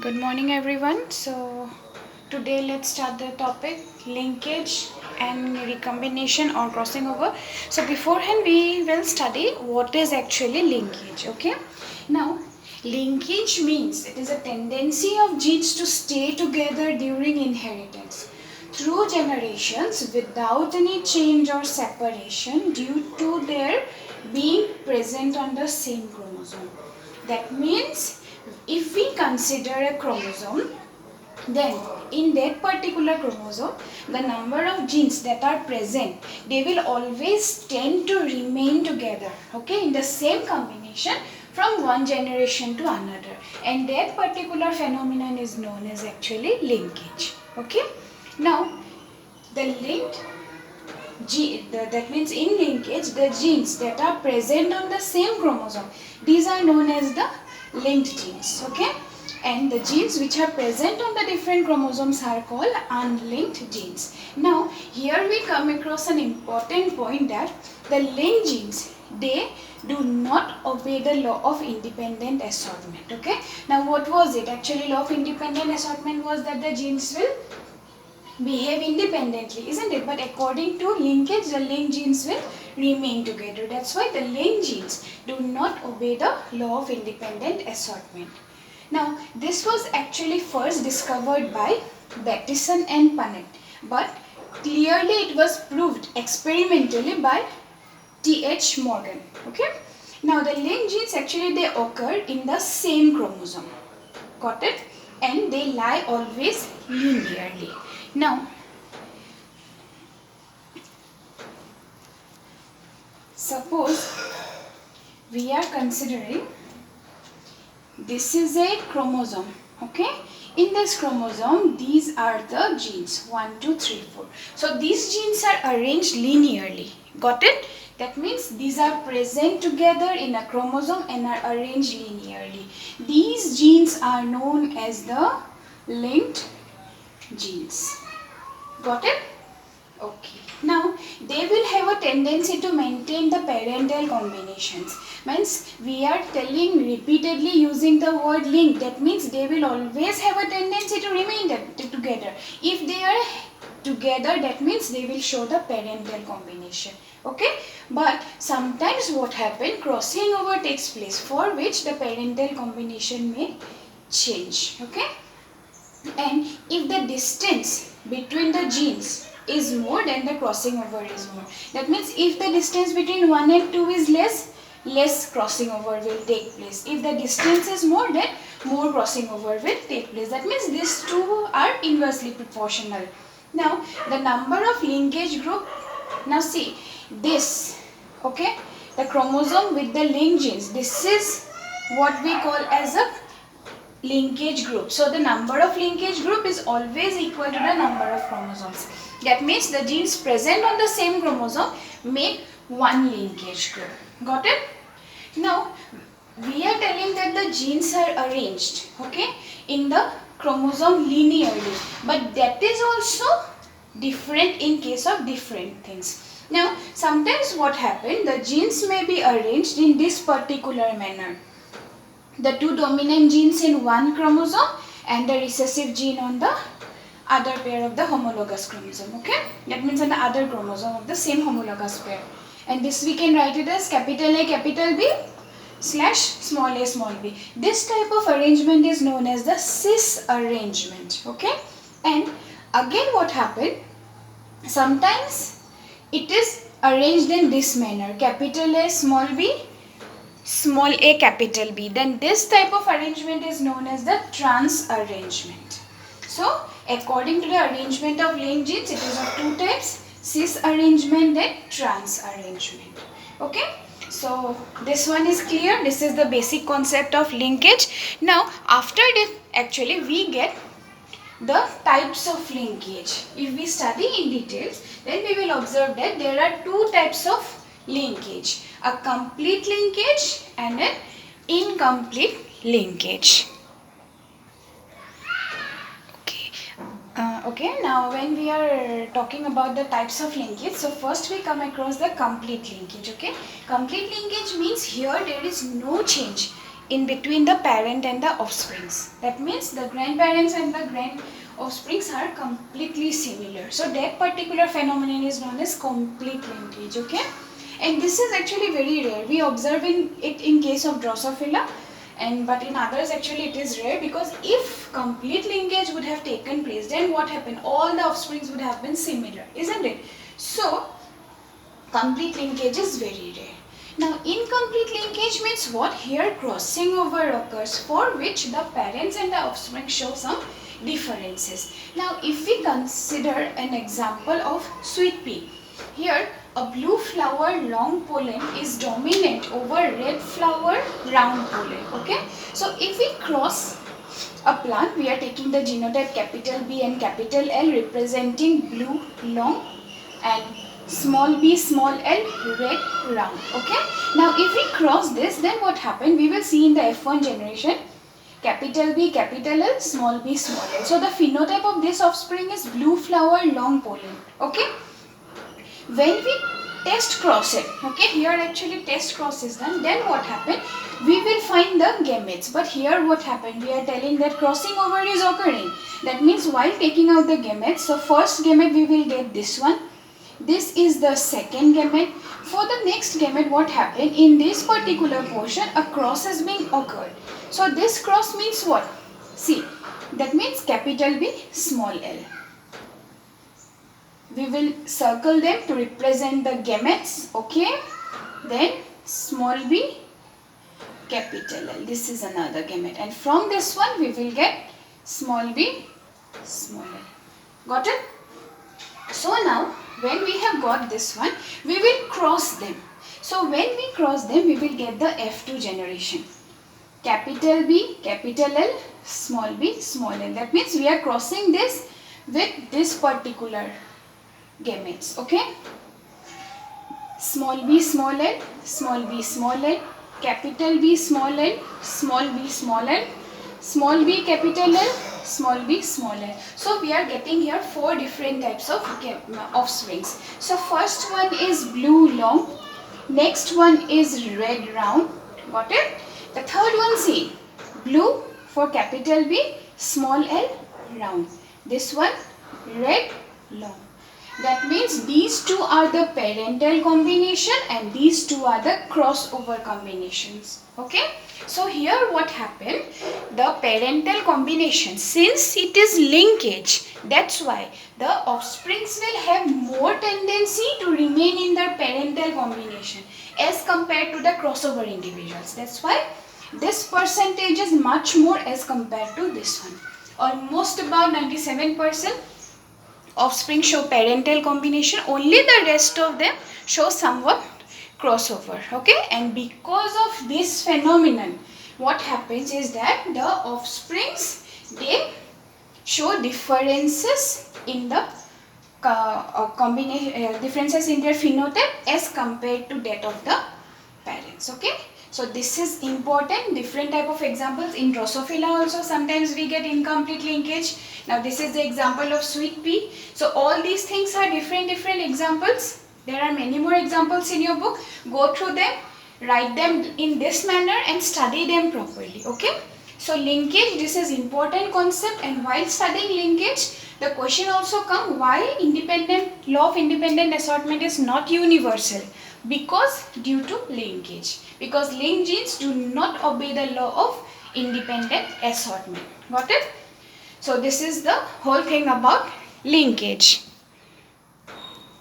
Good morning, everyone. So, today let's start the topic linkage and recombination or crossing over. So, beforehand, we will study what is actually linkage. Okay, now linkage means it is a tendency of genes to stay together during inheritance through generations without any change or separation due to their being present on the same chromosome. That means if we consider a chromosome, then in that particular chromosome, the number of genes that are present, they will always tend to remain together, okay, in the same combination from one generation to another. And that particular phenomenon is known as actually linkage, okay. Now, the linked that means in linkage, the genes that are present on the same chromosome, these are known as the linked genes, okay. And the genes which are present on the different chromosomes are called unlinked genes. Now here we come across an important point that the linked genes, they do not obey the law of independent assortment, okay. Now what was it? Actually, law of independent assortment was that the genes will behave independently, isn't it? But according to linkage, the linked genes will remain together. That's why the linked genes do not obey the law of independent assortment. Now, this was actually first discovered by Bateson and Punnett, but clearly it was proved experimentally by T.H. Morgan. Okay. Now, the linked genes actually they occur in the same chromosome. Got it? And they lie always linearly. Now, suppose we are considering this is a chromosome, okay. In this chromosome, these are the genes 1, 2, 3, 4. So these genes are arranged linearly. Got it? That means these are present together in a chromosome and are arranged linearly. These genes are known as the linked genes. Got it? Okay. Now, they will have a tendency to maintain the parental combinations. Means we are telling repeatedly using the word link. That means they will always have a tendency to remain together. If they are together, that means they will show the parental combination. Okay. But sometimes what happens, crossing over takes place for which the parental combination may change. Okay. And if the distance between the genes is more, then the crossing over is more. That means if the distance between 1 and 2 is less crossing over will take place. If the distance is more, then more crossing over will take place. That means these two are inversely proportional. Now, the number of linkage group, now see this, okay, the chromosome with the linked genes, this is what we call as a linkage group. So the number of linkage group is always equal to the number of chromosomes. That means the genes present on the same chromosome make one linkage group. Got it? Now we are telling that the genes are arranged, okay, in the chromosome linearly, but that is also different in case of different things. Now sometimes what happens, the genes may be arranged in this particular manner. The two dominant genes in one chromosome and the recessive gene on the other pair of the homologous chromosome, okay. That means on the other chromosome of the same homologous pair. And this we can write it as capital A, capital B slash small a, small b. This type of arrangement is known as the cis arrangement, okay. And again what happened, sometimes it is arranged in this manner, capital A, small b, small a, capital B. Then this type of arrangement is known as the trans arrangement. So according to the arrangement of linked genes, it is of two types, cis arrangement and trans arrangement. Okay. So this one is clear. This is the basic concept of linkage. Now after this, actually we get the types of linkage. If we study in details, then we will observe that there are two types of linkage, a complete linkage and an incomplete linkage. Okay, now when we are talking about the types of linkage, so first we come across the complete linkage, okay. Complete linkage means here there is no change in between the parent and the offsprings. That means the grandparents and the grand offsprings are completely similar. So that particular phenomenon is known as complete linkage. Okay, and this is actually very rare. We observe it in case of Drosophila, but in others actually it is rare, because if complete linkage would have taken place, then what happened? All the offsprings would have been similar, isn't it? So complete linkage is very rare. Now incomplete linkage means what? Here crossing over occurs for which the parents and the offspring show some differences. Now if we consider an example of sweet pea, here a blue flower long pollen is dominant over red flower round pollen. Okay, so if we cross a plant, we are taking the genotype capital B and capital L representing blue long and small b small l red round. Okay, now if we cross this, then what happened? We will see in the F1 generation capital B capital L small b small l. So the phenotype of this offspring is blue flower long pollen. Okay, when we test cross it, okay, here actually test cross is done, then what happened? We will find the gametes, but here what happened? We are telling that crossing over is occurring. That means while taking out the gametes, so first gamete we will get this one. This is the second gamete. For the next gamete, what happened? In this particular portion, a cross has been occurred. So this cross means what? See, that means capital B, small l. We will circle them to represent the gametes. Okay. Then small b, capital L. This is another gamete. And from this one, we will get small b, small l. Got it? So now, when we have got this one, we will cross them. So when we cross them, we will get the F2 generation. Capital B, capital L, small b, small l. That means we are crossing this with this particular gametes. Okay? Small b, small l, small b, small l, capital B, small l, small b, small l, small b, capital L, small b, small l. So we are getting here 4 different types of offsprings. So first one is blue long, next one is red round. Got it? The third one, see, blue for capital B, small l, round. This one red long. That means these two are the parental combination and these two are the crossover combinations. Okay. So here what happened? The parental combination, since it is linkage, that's why the offsprings will have more tendency to remain in their parental combination as compared to the crossover individuals. That's why this percentage is much more as compared to this one. Almost about 97% offspring show parental combination, only the rest of them show somewhat crossover. Okay, and because of this phenomenon, what happens is that the offsprings, they show differences in the differences in their phenotype as compared to that of the parents. Okay, so this is important. Different type of examples in Drosophila also sometimes we get incomplete linkage. Now this is the example of sweet pea. So all these things are different examples. There are many more examples in your book. Go through them, write them in this manner and study them properly. Okay. So linkage, this is important concept, and while studying linkage, the question also come, why law of independent assortment is not universal? Because due to linkage. Because linked genes do not obey the law of independent assortment. Got it? So this is the whole thing about linkage.